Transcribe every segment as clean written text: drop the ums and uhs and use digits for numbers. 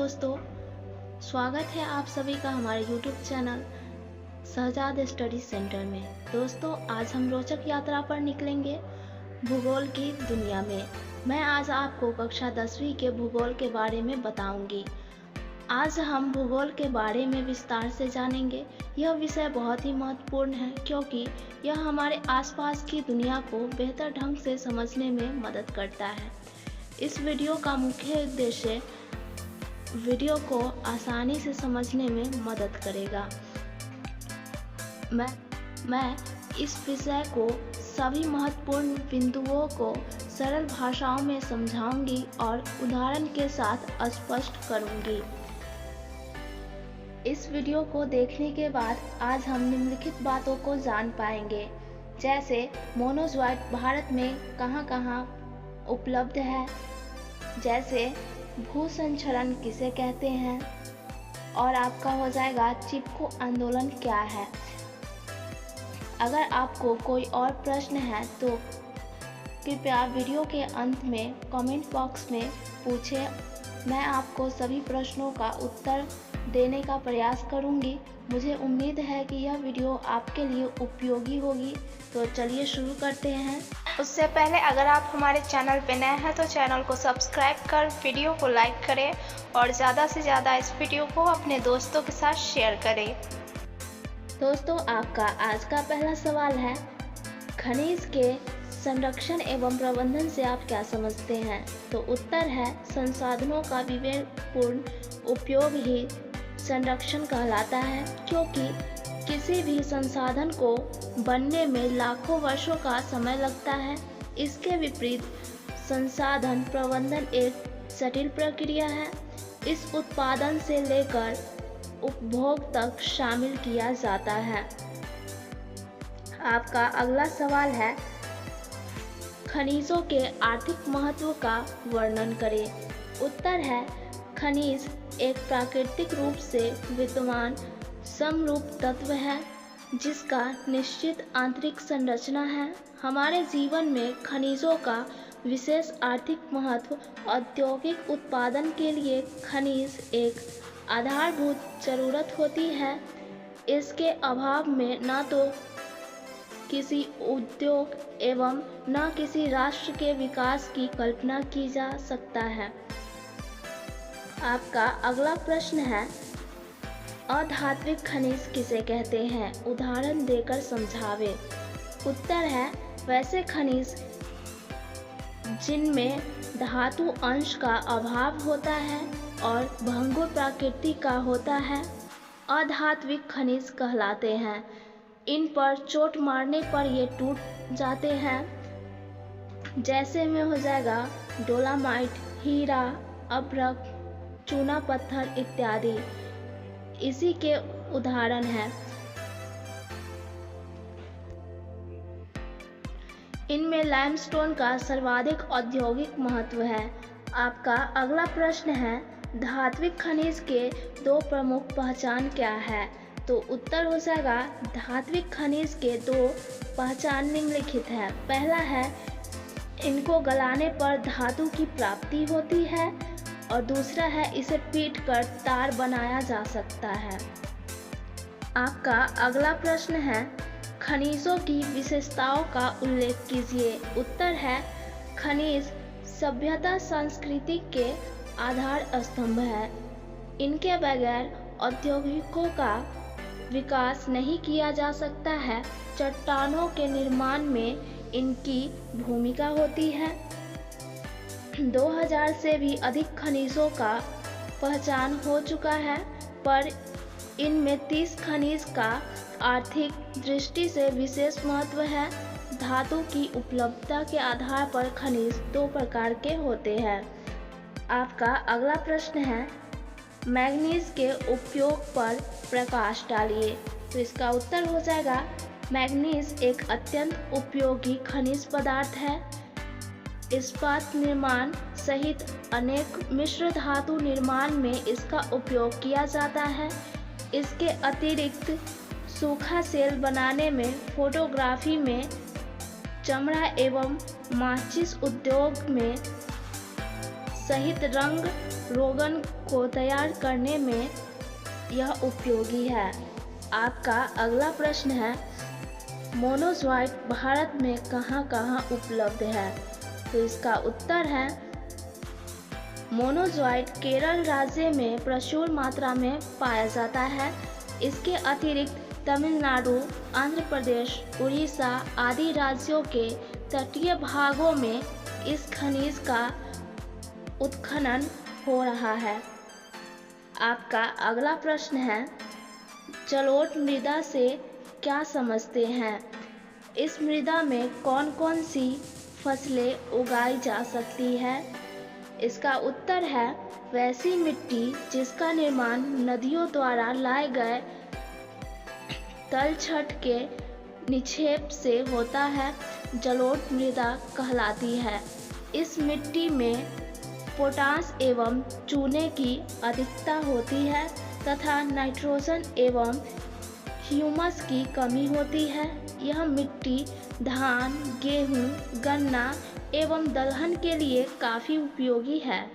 दोस्तों, स्वागत है आप सभी का हमारे YouTube channel Shahzad study centre में। दोस्तों, आज हम रोचक यात्रा पर निकलेंगे भूगोल की दुनिया में। मैं आज आपको कक्षा 10वीं के भूगोल के बारे में बताऊंगी। आज हम भूगोल के बारे में विस्तार से जानेंगे। यह विषय बहुत ही महत्वपूर्ण है क्योंकि यह हमारे आसपास की दुनिया को बेहतर ढंग से समझने में मदद करता है। इस वीडियो का मुख्य उद्देश्य वीडियो को आसानी से समझने में मदद करेगा। मैं इस विषय को सभी महत्वपूर्ण बिंदुओं को सरल भाषाओं में समझाऊंगी और उदाहरण के साथ स्पष्ट करूंगी। इस वीडियो को देखने के बाद आज हम निम्नलिखित बातों को जान पाएंगे, जैसे मोनोज़ोइड भारत में कहां-कहां उपलब्ध है, जैसे भूसंचरण किसे कहते हैं, और आपका हो जाएगा चिपको आंदोलन क्या है। अगर आपको कोई और प्रश्न है तो कृपया वीडियो के अंत में कमेंट बॉक्स में पूछें। मैं आपको सभी प्रश्नों का उत्तर देने का प्रयास करूंगी। मुझे उम्मीद है कि यह वीडियो आपके लिए उपयोगी होगी। तो चलिए शुरू करते हैं। उससे पहले अगर आप हमारे चैनल पर नए हैं तो चैनल को सब्सक्राइब कर वीडियो को लाइक करें और ज़्यादा से ज़्यादा इस वीडियो को अपने दोस्तों के साथ शेयर करें। दोस्तों, आपका आज का पहला सवाल है, खनिज के संरक्षण एवं प्रबंधन से आप क्या समझते हैं? तो उत्तर है, संसाधनों का विवेकपूर्ण उपयोग ही संरक्षण कहलाता है, क्योंकि किसी भी संसाधन को बनने में लाखों वर्षों का समय लगता है। इसके विपरीत संसाधन प्रबंधन एक जटिल प्रक्रिया है। इस उत्पादन से लेकर उपभोग तक शामिल किया जाता है। आपका अगला सवाल है, खनिजों के आर्थिक महत्व का वर्णन करें। उत्तर है, खनिज एक प्राकृतिक रूप से विद्यमान समरूप तत्व है जिसका निश्चित आंतरिक संरचना है। हमारे जीवन में खनिजों का विशेष आर्थिक महत्व औद्योगिक उत्पादन के लिए खनिज एक आधारभूत जरूरत होती है। इसके अभाव में न तो किसी उद्योग एवं न किसी राष्ट्र के विकास की कल्पना की जा सकता है। आपका अगला प्रश्न है, अधात्विक खनिज किसे कहते हैं? उदाहरण देकर समझावे। उत्तर है, वैसे खनिज जिनमें धातु अंश का अभाव होता है और भंगुर प्रकृति का होता है, अधात्विक खनिज कहलाते हैं। इन पर चोट मारने पर ये टूट जाते हैं। जैसे में हो जाएगा डोलामाइट, हीरा, अभ्रक, चूना पत्थर इत्यादि इसी के उदाहरण हैं। इनमें लाइमस्टोन का सर्वाधिक औद्योगिक महत्व है। आपका अगला प्रश्न है, धात्विक खनिज के दो प्रमुख पहचान क्या है? तो उत्तर हो जाएगा, धात्विक खनिज के दो पहचान निम्नलिखित है। पहला है, इनको गलाने पर धातु की प्राप्ति होती है, और दूसरा है, इसे पीटकर तार बनाया जा सकता है। आपका अगला प्रश्न है, खनिजों की विशेषताओं का उल्लेख कीजिए। उत्तर है, खनिज सभ्यता संस्कृति के आधार स्तंभ है। इनके बगैर औद्योगिकों का विकास नहीं किया जा सकता है। चट्टानों के निर्माण में इनकी भूमिका होती है। 2000 से भी अधिक खनिजों का पहचान हो चुका है, पर इनमें 30 खनिज का आर्थिक दृष्टि से विशेष महत्व है। धातु की उपलब्धता के आधार पर खनिज दो प्रकार के होते हैं। आपका अगला प्रश्न है, मैग्नीज के उपयोग पर प्रकाश डालिए। तो इसका उत्तर हो जाएगा, मैग्नीज एक अत्यंत उपयोगी खनिज पदार्थ है। इस्पात निर्माण सहित अनेक मिश्र धातु निर्माण में इसका उपयोग किया जाता है। इसके अतिरिक्त सूखा सेल बनाने में, फोटोग्राफी में, चमड़ा एवं माचिस उद्योग में सहित रंग रोगन को तैयार करने में यह उपयोगी है। आपका अगला प्रश्न है, मोनोज़ोइट भारत में कहाँ कहाँ उपलब्ध है? तो इसका उत्तर है, मोनोज़ोइट केरल राज्य में प्रचुर मात्रा में पाया जाता है। इसके अतिरिक्त तमिलनाडु, आंध्र प्रदेश, उड़ीसा आदि राज्यों के तटीय भागों में इस खनिज का उत्खनन हो रहा है। आपका अगला प्रश्न है, जलोढ़ मृदा से क्या समझते हैं? इस मृदा में कौन कौन सी फसलें उगाई जा सकती है? इसका उत्तर है, वैसी मिट्टी जिसका निर्माण नदियों द्वारा लाए गए तलछट के निक्षेप से होता है, जलोढ़ मृदा कहलाती है। इस मिट्टी में पोटाश एवं चूने की अधिकता होती है तथा नाइट्रोजन एवं ह्यूमस की कमी होती है। यह मिट्टी धान, गेहूं, गन्ना एवं दलहन के लिए काफ़ी उपयोगी है।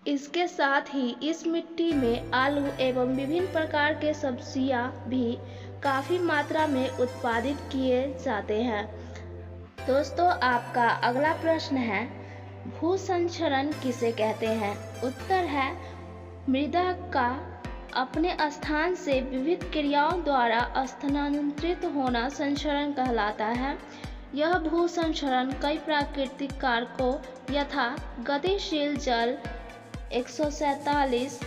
इसके साथ ही इस मिट्टी में आलू एवं विभिन्न प्रकार के सब्जियां भी काफ़ी मात्रा में उत्पादित किए जाते हैं। दोस्तों, आपका अगला प्रश्न है, भूसंचरण किसे कहते हैं? उत्तर है, मृदा का अपने स्थान से विविध क्रियाओं द्वारा स्थानांतरित होना संचरण कहलाता है। यह भूसंचरण कई प्राकृतिक कारकों यथा गतिशील जल 147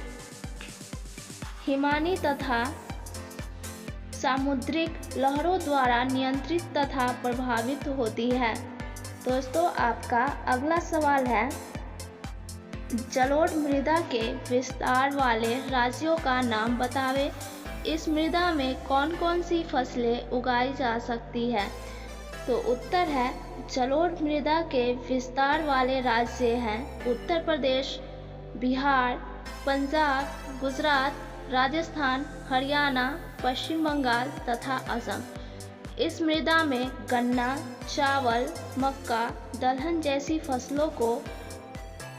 हिमानी तथा सामुद्रिक लहरों द्वारा नियंत्रित तथा प्रभावित होती है। दोस्तों, आपका अगला सवाल है, जलोढ़ मृदा के विस्तार वाले राज्यों का नाम बतावे। इस मृदा में कौन कौन सी फसलें उगाई जा सकती है? तो उत्तर है, जलोढ़ मृदा के विस्तार वाले राज्य हैं उत्तर प्रदेश, बिहार, पंजाब, गुजरात, राजस्थान, हरियाणा, पश्चिम बंगाल तथा असम। इस मृदा में गन्ना, चावल, मक्का, दलहन जैसी फसलों को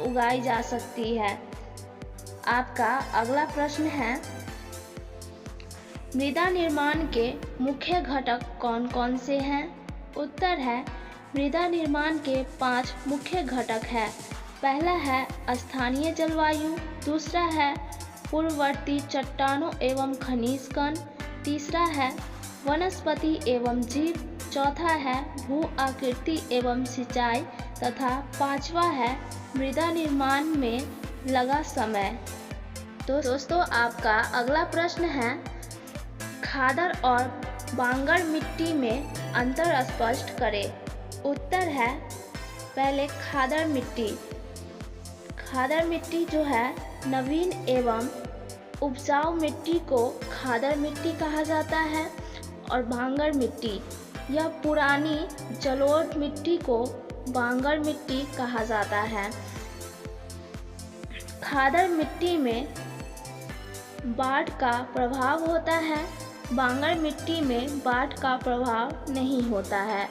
उगाई जा सकती है। आपका अगला प्रश्न है, मृदा निर्माण के मुख्य घटक कौन कौन से हैं? उत्तर है, मृदा निर्माण के 5 मुख्य घटक हैं। पहला है स्थानीय जलवायु, दूसरा है पूर्ववर्ती चट्टानों एवं खनिज कण, तीसरा है वनस्पति एवं जीव, चौथा है भू आकृति एवं सिंचाई तथा पांचवा है मृदा निर्माण में लगा समय। तो दोस्तों, आपका अगला प्रश्न है, खादर और बांगर मिट्टी में अंतर स्पष्ट करें। उत्तर है, पहले खादर मिट्टी। खादर मिट्टी जो है नवीन एवं उपजाऊ मिट्टी को खादर मिट्टी कहा जाता है और बांगर मिट्टी, यह पुरानी जलोढ़ मिट्टी को बांगर मिट्टी कहा जाता है। खादर मिट्टी में बाढ़ का प्रभाव होता है, बांगर मिट्टी में बाढ़ का प्रभाव नहीं होता है।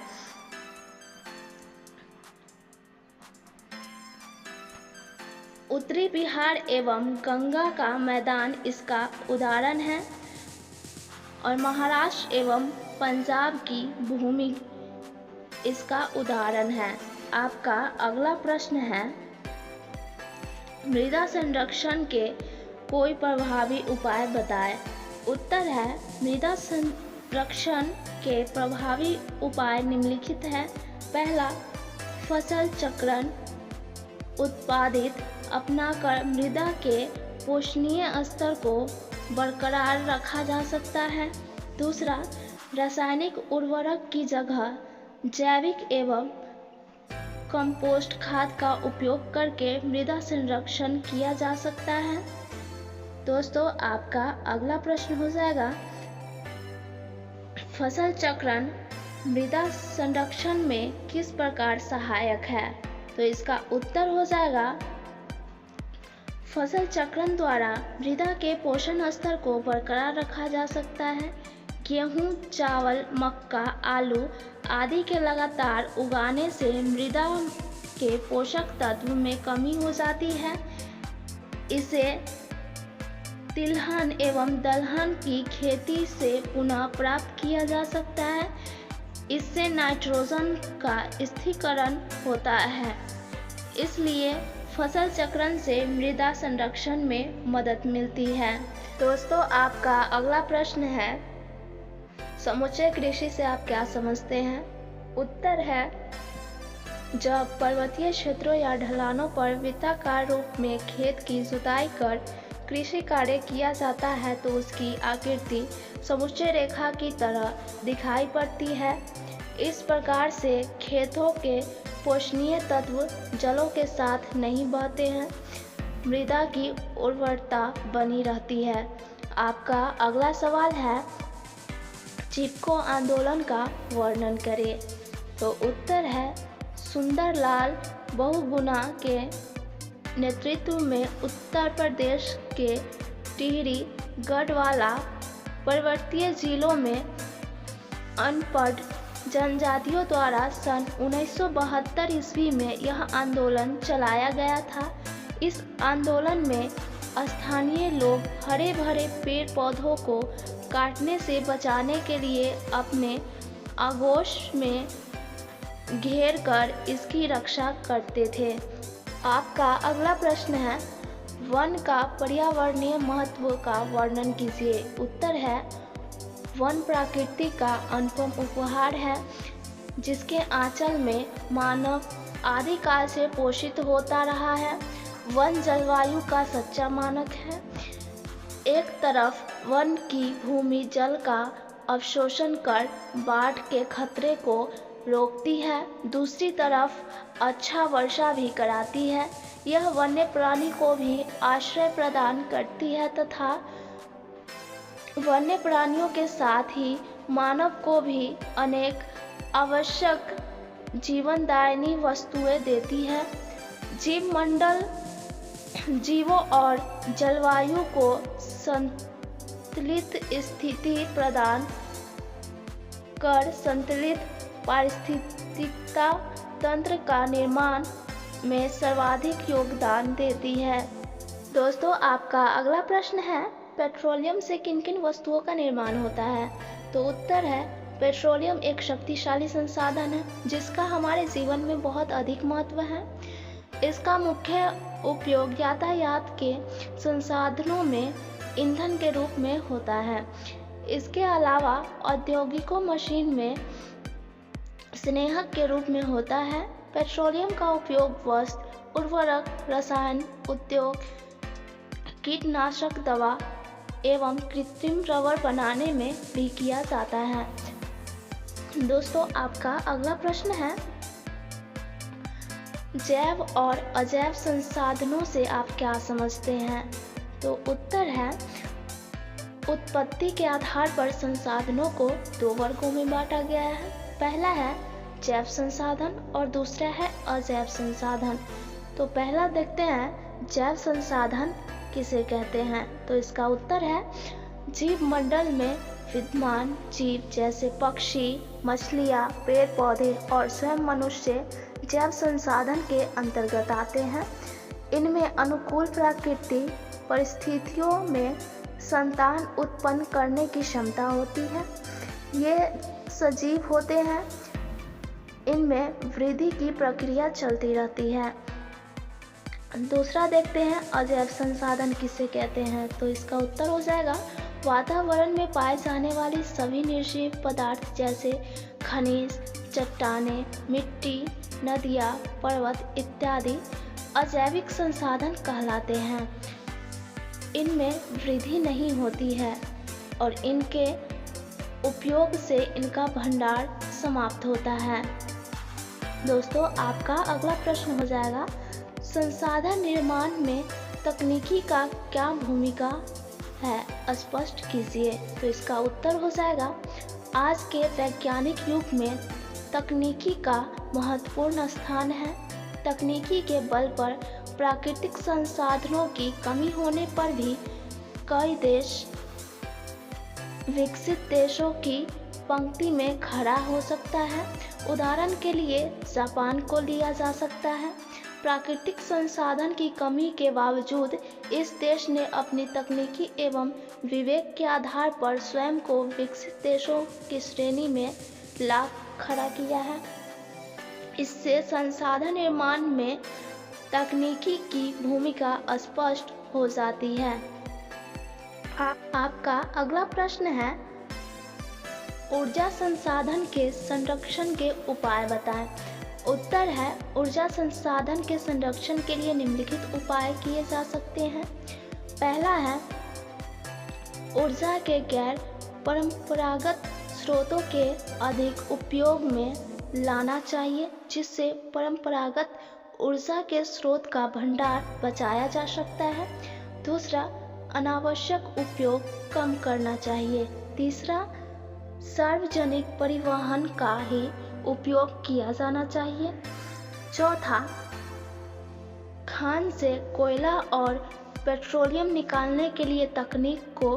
उत्तरी बिहार एवं गंगा का मैदान इसका उदाहरण है और महाराष्ट्र एवं पंजाब की भूमि इसका उदाहरण है। आपका अगला प्रश्न है, मृदा संरक्षण के कोई प्रभावी उपाय बताएं। उत्तर है, मृदा संरक्षण के प्रभावी उपाय निम्नलिखित है। पहला, फसल चक्रण उत्पादित अपनाकर मृदा के पोषणीय स्तर को बरकरार रखा जा सकता है। दूसरा, रासायनिक उर्वरक की जगह जैविक एवं कंपोस्ट खाद का उपयोग करके मृदा संरक्षण किया जा सकता है। दोस्तों, आपका अगला प्रश्न हो जाएगा, फसल चक्रण मृदा संरक्षण में किस प्रकार सहायक है? तो इसका उत्तर हो जाएगा, फसल चक्रण द्वारा मृदा के पोषण स्तर को बरकरार रखा जा सकता है। गेहूं, चावल, मक्का, आलू आदि के लगातार उगाने से मृदा के पोषक तत्व में कमी हो जाती है। इसे तिलहन एवं दलहन की खेती से पुनः प्राप्त किया जा सकता है। इससे नाइट्रोजन का स्थिरीकरण होता है, इसलिए फसल चक्रण से मृदा संरक्षण में मदद मिलती है। दोस्तों, आपका अगला प्रश्न है, समुच्चय कृषि से आप क्या समझते हैं? उत्तर है, जब पर्वतीय क्षेत्रों या ढलानों पर वृत्ताकार रूप में खेत की जुताई कर कृषि कार्य किया जाता है तो उसकी आकृति समुच्चय रेखा की तरह दिखाई पड़ती है। इस प्रकार से खेतों के पोषणीय तत्व जलों के साथ नहीं बहते हैं, मृदा की उर्वरता बनी रहती है। आपका अगला सवाल है, चिपको आंदोलन का वर्णन करें। तो उत्तर है, सुंदरलाल बहुगुणा के नेतृत्व में उत्तर प्रदेश के टिहरी, गढ़वाला पर्वतीय जिलों में अनपढ़ जनजातियों द्वारा सन 1972 ईस्वी में यह आंदोलन चलाया गया था। इस आंदोलन में स्थानीय लोग हरे भरे पेड़ पौधों को काटने से बचाने के लिए अपने आगोश में घेर कर इसकी रक्षा करते थे। आपका अगला प्रश्न है, वन का पर्यावरणीय महत्व का वर्णन कीजिए। उत्तर है, वन प्रकृति का अनुपम उपहार है जिसके आंचल में मानव आदिकाल से पोषित होता रहा है। वन जलवायु का सच्चा मानक है। एक तरफ वन की भूमि जल का अवशोषण कर बाढ़ के खतरे को रोकती है, दूसरी तरफ अच्छा वर्षा भी कराती है। यह वन्य प्राणी को भी आश्रय प्रदान करती है तथा वन्य प्राणियों के साथ ही मानव को भी अनेक आवश्यक जीवनदायिनी वस्तुएं देती है। जीवमंडल जीवों और जलवायु को संतुलित स्थिति प्रदान कर संतुलित पारिस्थितिकता तंत्र का निर्माण में सर्वाधिक योगदान देती है। दोस्तों, आपका अगला प्रश्न है, पेट्रोलियम से किन किन वस्तुओं का निर्माण होता है? तो उत्तर है, पेट्रोलियम एक शक्तिशाली संसाधन है जिसका हमारे जीवन में बहुत अधिक महत्व है। इसका मुख्य उपयोग यातायात के संसाधनों में ईंधन के रूप में होता है। इसके अलावा औद्योगिकों मशीन में स्नेहक के रूप में होता है। पेट्रोलियम का उपयोग वस्त्र, उर्वरक, रसायन उद्योग, कीटनाशक दवा एवं कृत्रिम रबर बनाने में भी किया जाता है। दोस्तों, आपका अगला प्रश्न है, जैव और अजैव संसाधनों से आप क्या समझते हैं? तो उत्तर है, उत्पत्ति के आधार पर संसाधनों को दो वर्गों में बांटा गया है। पहला है जैव संसाधन और दूसरा है अजैव संसाधन। तो पहला देखते हैं, जैव संसाधन किसे कहते हैं? तो इसका उत्तर है, जीव मंडल में विद्यमान जीव जैसे पक्षी, मछलियाँ, पेड़ पौधे और स्वयं मनुष्य जैव संसाधन के अंतर्गत आते हैं। इनमें अनुकूल प्राकृतिक परिस्थितियों में संतान उत्पन्न करने की क्षमता होती है। ये सजीव होते हैं, इनमें वृद्धि की प्रक्रिया चलती रहती है। दूसरा देखते हैं, अजैव संसाधन किसे कहते हैं? तो इसका उत्तर हो जाएगा, वातावरण में पाए जाने वाली सभी निर्जीव पदार्थ जैसे खनिज, चट्टानें, मिट्टी, नदियाँ, पर्वत इत्यादि अजैविक संसाधन कहलाते हैं। इनमें वृद्धि नहीं होती है और इनके उपयोग से इनका भंडार समाप्त होता है। दोस्तों, आपका अगला प्रश्न हो जाएगा, संसाधन निर्माण में तकनीकी का क्या भूमिका है, स्पष्ट कीजिए। तो इसका उत्तर हो जाएगा, आज के वैज्ञानिक युग में तकनीकी का महत्वपूर्ण स्थान है। तकनीकी के बल पर प्राकृतिक संसाधनों की कमी होने पर भी कई देश विकसित देशों की पंक्ति में खड़ा हो सकता है उदाहरण के लिए जापान को लिया जा सकता है। प्राकृतिक संसाधन की कमी के बावजूद इस देश ने अपनी तकनीकी एवं विवेक के आधार पर स्वयं को विकसित देशों की श्रेणी में ला खड़ा किया है। इससे संसाधन निर्माण में तकनीकी की भूमिका स्पष्ट हो जाती है। आपका अगला प्रश्न है, ऊर्जा संसाधन के संरक्षण के उपाय बताएं। उत्तर है, ऊर्जा संसाधन के संरक्षण के लिए निम्नलिखित उपाय किए जा सकते हैं। पहला है, ऊर्जा के गैर परंपरागत स्रोतों के अधिक उपयोग में लाना चाहिए, जिससे परंपरागत ऊर्जा के स्रोत का भंडार बचाया जा सकता है। दूसरा, अनावश्यक उपयोग कम करना चाहिए। तीसरा, सार्वजनिक परिवहन का ही उपयोग किया जाना चाहिए। चौथा, खान से कोयला और पेट्रोलियम निकालने के लिए तकनीक को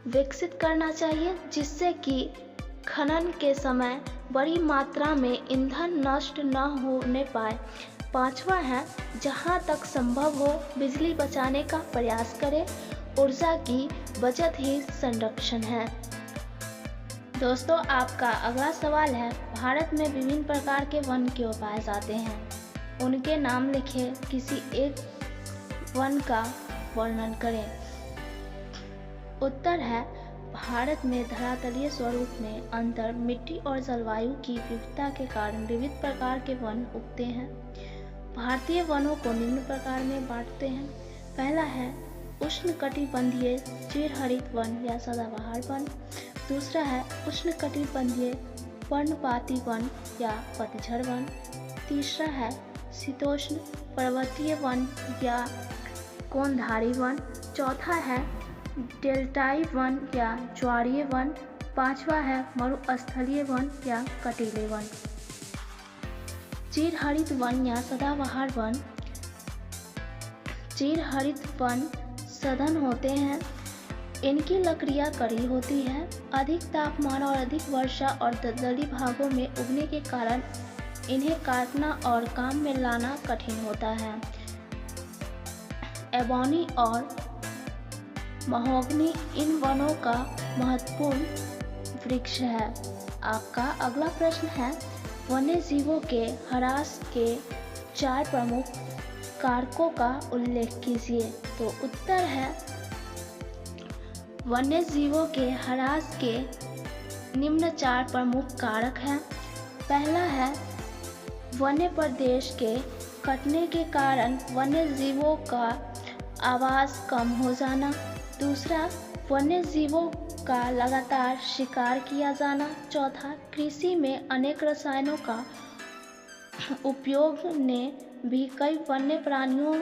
विकसित करना चाहिए, जिससे कि खनन के समय बड़ी मात्रा में ईंधन नष्ट न होने पाए। पांचवा है, जहां तक संभव हो बिजली बचाने का प्रयास करें। ऊर्जा की बचत ही संरक्षण है। दोस्तों, आपका अगला सवाल है, भारत में विभिन्न प्रकार के वन क्यों पाए जाते हैं? उनके नाम लिखें, किसी एक वन का वर्णन करें। उत्तर है, भारत में धरातलीय स्वरूप में अंतर, मिट्टी और जलवायु की विविधता के कारण विविध प्रकार के वन उगते हैं। भारतीय वनों को निम्न प्रकार में बांटते हैं। पहला है उष्णकटिबंधीय चिरहरित वन या सदाबहार वन। दूसरा है उष्णकटिबंधीय पर्णपाती वन या पतझड़ वन। तीसरा है शीतोष्ण पर्वतीय वन या कोनधारी वन। चौथा है डेल्टाई वन या ज्वारीय वन। पांचवा है मरुस्थलीय वन या कटीले वन। चिरहरित वन या सदाबहार वन। चिरहरित वन सघन होते हैं। इनकी लकड़ियां कड़ी होती है। अधिक तापमान और अधिक वर्षा और दलदली भागों में उगने के कारण इन्हें काटना और काम में लाना कठिन होता है। एबोनी और महोगनी इन वनों का महत्वपूर्ण वृक्ष है। आपका अगला प्रश्न है, वन्य जीवों के ह्रास के 4 प्रमुख कारकों का उल्लेख कीजिए। तो उत्तर है, वन्य जीवों के ह्रास के निम्न 4 प्रमुख कारक हैं। पहला है वन्य प्रदेश के कटने के कारण वन्य जीवों का आवास कम हो जाना। दूसरा, वन्य जीवों का लगातार शिकार किया जाना। चौथा, कृषि में अनेक रसायनों का उपयोग ने भी कई वन्य प्राणियों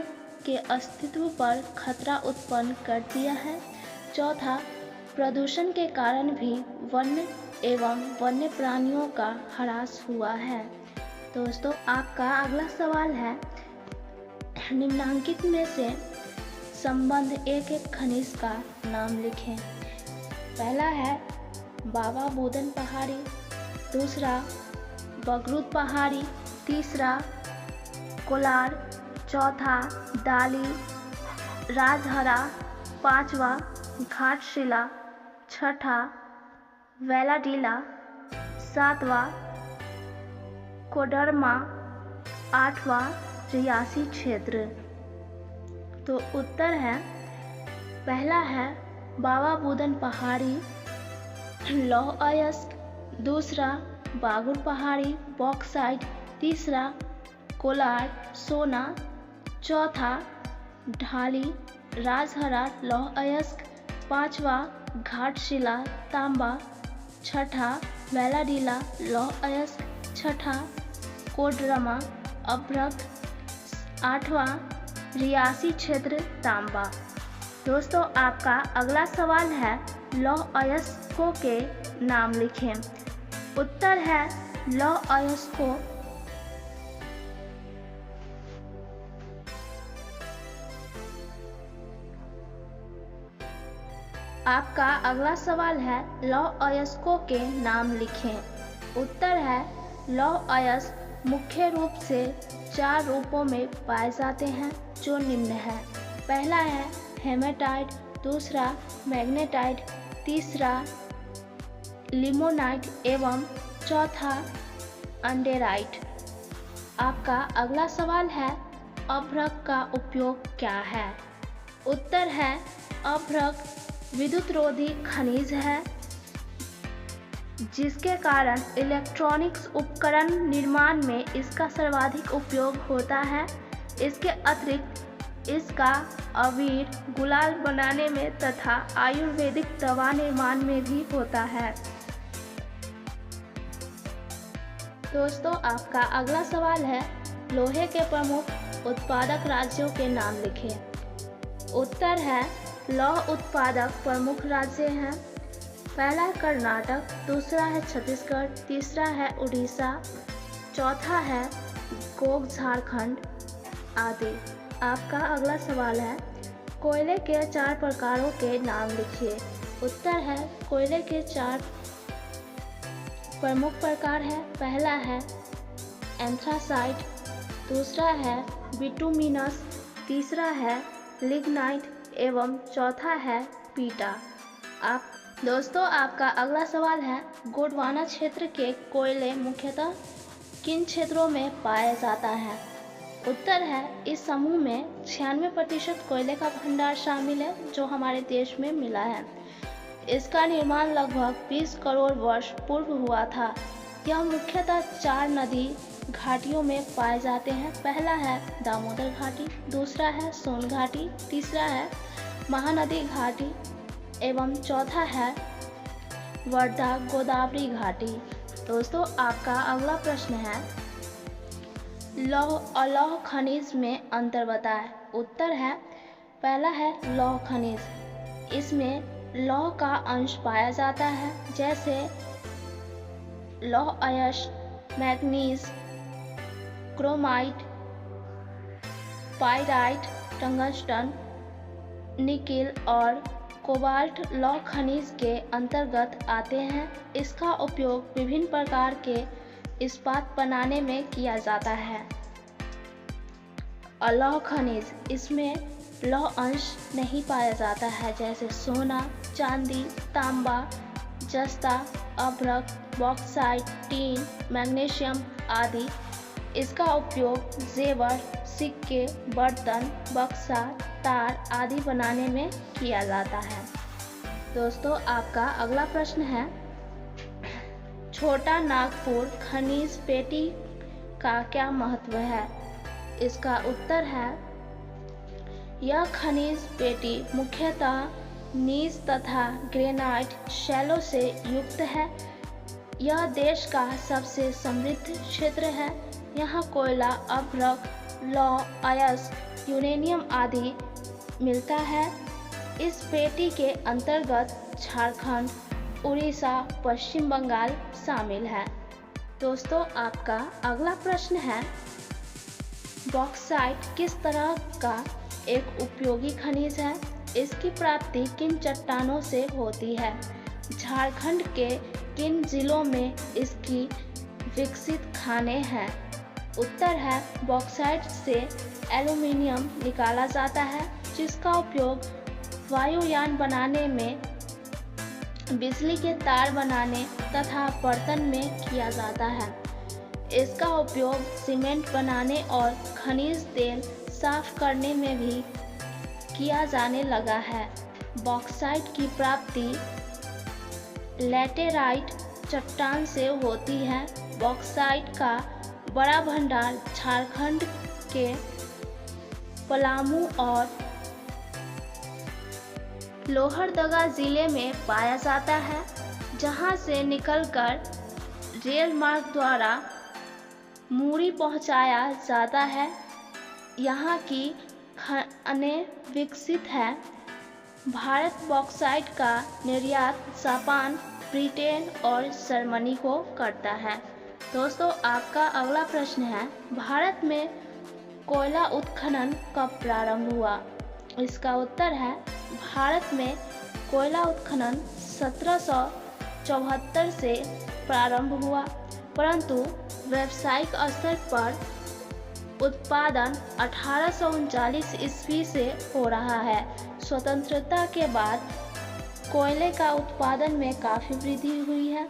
के अस्तित्व पर खतरा उत्पन्न कर दिया है। चौथा, प्रदूषण के कारण भी वन्य एवं वन्य प्राणियों का ह्रास हुआ है। दोस्तों, आपका अगला सवाल है, निम्नलिखित में से संबंध एक खनिज का नाम लिखें। पहला है बाबा बुदन पहाड़ी। दूसरा, बगरूद पहाड़ी। तीसरा, कोलार। चौथा, दाली राजहरा। पांचवा, घाटशिला। छठा, वेलाडीला। सातवां, कोडरमा। आठवां, रियासी क्षेत्र। तो उत्तर है, पहला है बाबा बुदन पहाड़ी लौह अयस्क। दूसरा, बागुर पहाड़ी बॉक्साइट। तीसरा, कोलार सोना। चौथा, ढाली राजहरा लौह अयस्क। पांचवा, घाटशिला तांबा। छठा, वेलाडीला लौह अयस्क। छठा, कोडरमा अभ्रक। आठवां, रियासी क्षेत्र तांबा। दोस्तों, आपका अगला सवाल है, लौह अयस्कों के नाम लिखें। उत्तर है, लौह अयस्कों आपका अगला सवाल है, लौह अयस्कों के नाम लिखें। उत्तर है लौह अयस्क मुख्य रूप से 4 रूपों में पाए जाते हैं जो निम्न है। पहला है हेमेटाइट, दूसरा मैग्नेटाइट, तीसरा लिमोनाइट एवं चौथा अंडेराइट। आपका अगला सवाल है अभ्रक का उपयोग क्या है? उत्तर है अभ्रक विद्युत रोधी खनिज है जिसके कारण इलेक्ट्रॉनिक्स उपकरण निर्माण में इसका सर्वाधिक उपयोग होता है। इसके अतिरिक्त इसका अबीर गुलाल बनाने में तथा आयुर्वेदिक दवा निर्माण में भी होता है। दोस्तों, आपका अगला सवाल है लोहे के प्रमुख उत्पादक राज्यों के नाम लिखें। उत्तर है लौह उत्पादक प्रमुख राज्य हैं। पहला है कर्नाटक, दूसरा है छत्तीसगढ़, तीसरा है उड़ीसा, चौथा है गोग झारखंड आदि। आपका अगला सवाल है कोयले के 4 प्रकारों के नाम लिखिए। उत्तर है कोयले के 4 प्रमुख प्रकार है। पहला है एंथ्रासाइट, दूसरा है बिटुमिनस, तीसरा है लिग्नाइट एवं चौथा है पीटा। दोस्तों, आपका अगला सवाल है गोंडवाना क्षेत्र के कोयले मुख्यतः किन क्षेत्रों में पाया जाता है? उत्तर है इस समूह में 96% कोयले का भंडार शामिल है जो हमारे देश में मिला है। इसका निर्माण लगभग 20 करोड़ वर्ष पूर्व हुआ था। यह मुख्यतः 4 नदी घाटियों में पाए जाते हैं। पहला है दामोदर घाटी, दूसरा है सोन घाटी, तीसरा है महानदी घाटी एवं चौथा है वर्धा गोदावरी घाटी। दोस्तों, आपका अगला प्रश्न है लौह अलौह खनिज में अंतर बताएं। उत्तर है पहला है लौह खनिज, इसमें लौह का अंश पाया जाता है जैसे लौह अयस्क, manganese, chromite, pyrite, tungsten, nickel और कोबाल्ट लौह खनिज के अंतर्गत आते हैं। इसका उपयोग विभिन्न प्रकार के इस्पात बनाने में किया जाता है। अलौह खनिज, इसमें लौह अंश नहीं पाया जाता है जैसे सोना, चांदी, तांबा, जस्ता, अभ्रक, बॉक्साइट, टीन, मैग्नीशियम आदि। इसका उपयोग जेवर, सिक्के, बर्तन, बक्सा, तार आदि बनाने में किया जाता है। दोस्तों, आपका अगला प्रश्न है छोटा नागपुर खनिज पेटी का क्या महत्व है? इसका उत्तर है यह खनिज पेटी मुख्यतः नीज तथा ग्रेनाइट शैलों से युक्त है। यह देश का सबसे समृद्ध क्षेत्र है। यहाँ कोयला, अभ्रक, लौह अयस्क, यूरेनियम आदि मिलता है। इस पेटी के अंतर्गत झारखंड, उड़ीसा, पश्चिम बंगाल शामिल है। दोस्तों, आपका अगला प्रश्न है बॉक्साइट किस तरह का एक उपयोगी खनिज है? इसकी प्राप्ति किन चट्टानों से होती है? झारखंड के किन जिलों में इसकी विकसित खानें हैं? उत्तर है बॉक्साइट से एल्यूमीनियम निकाला जाता है जिसका उपयोग वायुयान बनाने में, बिजली के तार बनाने तथा बर्तन में किया जाता है। इसका उपयोग सीमेंट बनाने और खनिज तेल साफ करने में भी किया जाने लगा है। बॉक्साइट की प्राप्ति लैटेराइट चट्टान से होती है। बॉक्साइट का बड़ा भंडार झारखंड के पलामू और लोहरदगा जिले में पाया जाता है, जहां से निकलकर रेल मार्ग द्वारा मूरी पहुंचाया जाता है। यहाँ की खानें विकसित है। भारत बॉक्साइट का निर्यात जापान, ब्रिटेन और जर्मनी को करता है। दोस्तों, आपका अगला प्रश्न है भारत में कोयला उत्खनन कब प्रारंभ हुआ? इसका उत्तर है भारत में कोयला उत्खनन 1774 से प्रारंभ हुआ। परंतु व्यावसायिक स्तर पर उत्पादन 1839 ईस्वी से हो रहा है। स्वतंत्रता के बाद कोयले का उत्पादन में काफ़ी वृद्धि हुई है।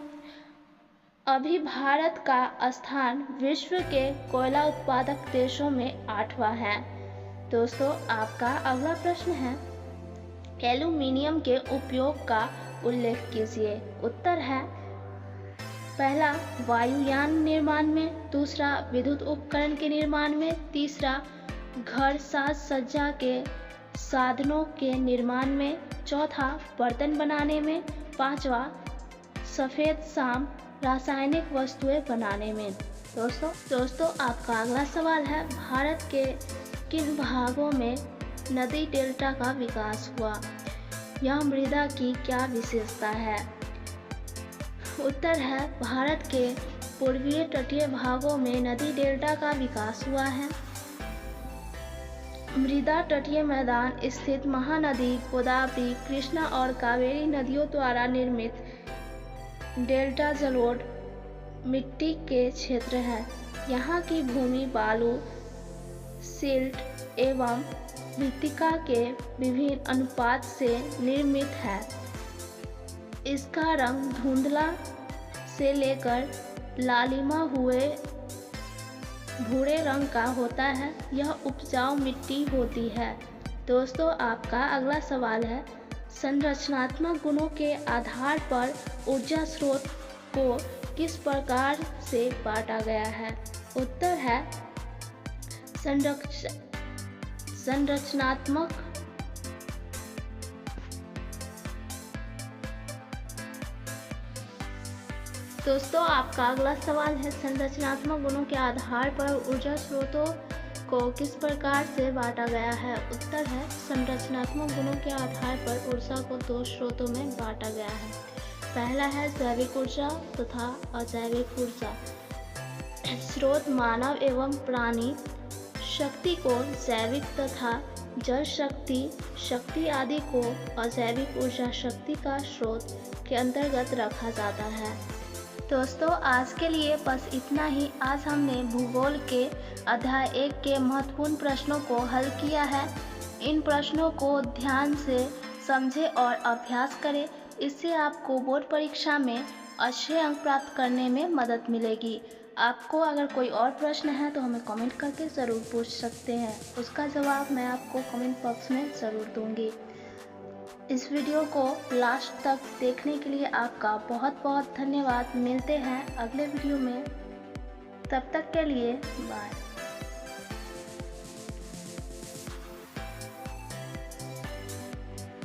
अभी भारत का स्थान विश्व के कोयला उत्पादक देशों में 8वां है। दोस्तों, आपका अगला प्रश्न है, एल्यूमीनियम के उपयोग का उल्लेख कीजिए। उत्तर है, पहला वायुयान निर्माण में, दूसरा विद्युत उपकरण के निर्माण में, तीसरा घर साज सज्जा के साधनों के निर्माण में, चौथा बर्तन बनाने में, पांचवा सफ़ेद शाम रासायनिक वस्तुएं बनाने में। दोस्तों आपका अगला सवाल है, भारत के किन भागों में नदी डेल्टा का विकास हुआ? यह मृदा की क्या विशेषता है? उत्तर है, भारत के पूर्वीय तटीय भागों में नदी डेल्टा का विकास हुआ है। मृदा तटीय मैदान स्थित महानदी गोदावरी, कृष्णा और कावेरी नदियों द्वारा निर्मित डेल्टा जलोढ़ मिट्टी के क्षेत्र है। यहाँ की भूमि बालू, सिल्ट एवं मृत्तिका के विभिन्न अनुपात से निर्मित है। इसका रंग धुंधला से लेकर लालिमा हुए भूरे रंग का होता है। यह उपजाऊ मिट्टी होती है। दोस्तों आपका अगला सवाल है, संरचनात्मक गुणों के आधार पर ऊर्जा स्रोत को किस प्रकार से बांटा गया है? उत्तर है, संरचनात्मक दोस्तों आपका अगला सवाल है, संरचनात्मक गुणों के आधार पर ऊर्जा स्रोतों को किस प्रकार से बांटा गया है? उत्तर है, संरचनात्मक गुणों के आधार पर ऊर्जा को 2 स्रोतों में बांटा गया है। पहला है जैविक ऊर्जा तथा अजैविक ऊर्जा। स्रोत मानव एवं प्राणी शक्ति को जैविक तथा जल शक्ति आदि को अजैविक ऊर्जा शक्ति का स्रोत के अंतर्गत रखा जाता है। दोस्तों आज के लिए बस इतना ही। आज हमने भूगोल के अध्याय 1 के महत्वपूर्ण प्रश्नों को हल किया है। इन प्रश्नों को ध्यान से समझें और अभ्यास करें। इससे आपको बोर्ड परीक्षा में अच्छे अंक प्राप्त करने में मदद मिलेगी। आपको अगर कोई और प्रश्न है तो हमें कमेंट करके ज़रूर पूछ सकते हैं। उसका जवाब मैं आपको कमेंट बॉक्स में ज़रूर दूंगी। इस वीडियो को लास्ट तक देखने के लिए आपका बहुत बहुत धन्यवाद। मिलते हैं अगले वीडियो में, तब तक के लिए बाय।